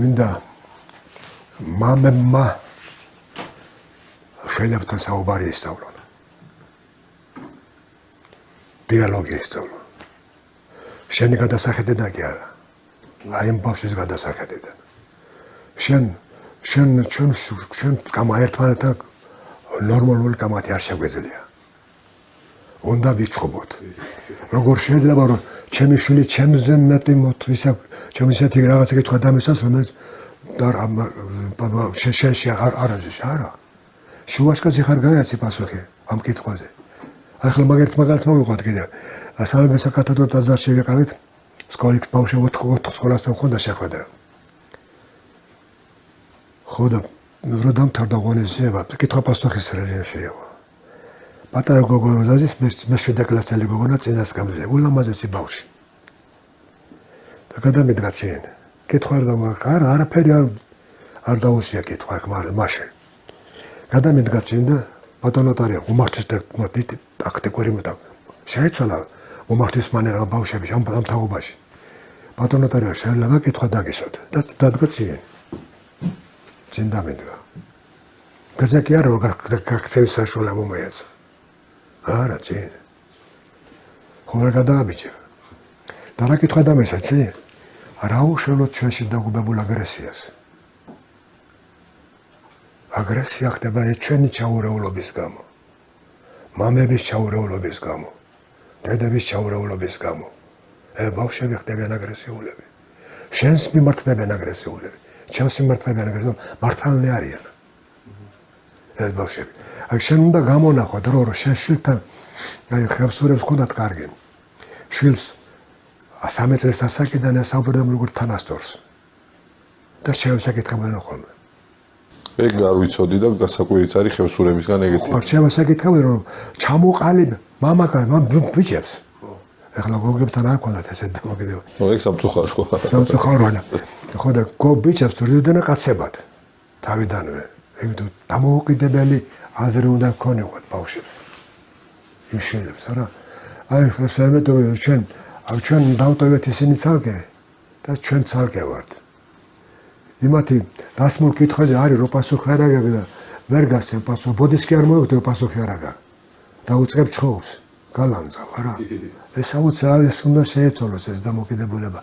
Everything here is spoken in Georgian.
მინდა მამებმა შვილებთან საუბარი ისწავლონ. დიალოგი ისწავლონ. შენი გადასახედიდან კი არა. აი ამ ბავშვის გადასახედიდან. ჩვენ ერთმანეთთან ნორმალური კამათი არ შეგვეძლია. უნდა ვიჩხუბოთ. როგორ შეიძლება რომ ჩემი შვილი ჩემზე მეტი ისე ჩემი ისეთი რაღაცა კითხვა დამისვას რომელიც შენში არ არის არა. შუაშკაცი ხარ გაიაცი პასუხი ამ კითხვაზე. ახლა მაგალითს მოვიყვათ კიდე. სამების საკათედრო ტაძარში ვიყავით სკოლის ბავშვი 4 სკოლასთან მქონდა შეხვედრა. ხო და რო დამთავრდა ღონისძიება, კითხვა-პასუხის რეჟიმში იყო. პატარა გოგო ოზაზის მე-7 კლასელი გოგონა წინას გამზე, ულამაზესი ბავშვი. და გადამედგა წინ. კითხვა არაფერი არ დაუსია კითხვა მაშინ. გადამედგა წინ და ბატონოტარია უმართის ტაქტიკური შეეცვალა უმართის მანერა ბავშვების ამ თაობაში. ბატონოტარია შეიძლება კითხვა დაგისვათ და დადგა წინ. წინ დამედგა. გზა კი არა გაქცევის საშუალება მომეაცა. არა წინ. ხოლმე გადააბიჭე. და რა კითხვა დამეცა წინ? რა უშველოთ ჩვენში დაგუბებულ აგრესიას. აგრესია ხდება ჩვენი ჩაურეულობის გამო. მამების ჩაურეულობის გამო. დედების ჩაურეულობის გამო. ბავშვები ხდებიან აგრესიულები. შენს მიმართ ხდებიან აგრესიულები. ჩემს მიმართ ხდებიან აგრესიულები. მართალნი არიან. ეს ბავშვები. აი შენ უნდა გამონახოთ რომ შენ შვილთან აი ხევსურებს ქონდათ კარგი. შვილს 13 წლის ასაკიდან ესაუბრებდნენ როგორც თანასწორს. და შევსაკითხებდნენ ხოლმე. ეგ არ ვიცოდი და გასაკვირიც არის ხევსურებისგან ეგეთი. ხო, შევსაკითხებდნენ რომ ჩამოყალიბ მამაკაცს ბიჭებს. ეხლა გოგებთან არ ქონდათ ესეთ დამოკიდება. ნუ ეგ სამწუხარო ხო? სამწუხარო არა. ხო და ბიჭებს ვრდიდნენ კაცებად. თავიდანვე. ეგ დამოუკიდებელი აზრი უნდა ქონიყვათ ბავშვებს. იმ შვილებს არა. აი სამეთოვე ჩვენ დავტოვეთ ისინი ცალკე და ჩვენ ცალკე ვართ. იმათი დასმულ კითხვაზე არის რომ პასუხი არ აგები და ვერ გასცემ პასუხი. ბოდის კი არ მოვიხდი პასუხი არ აგა. დაუწყებ ჩხოუს. გალანძავ არა. ეს აუცილებლად უნდა შეეცვალოს ეს დამოკიდებულება.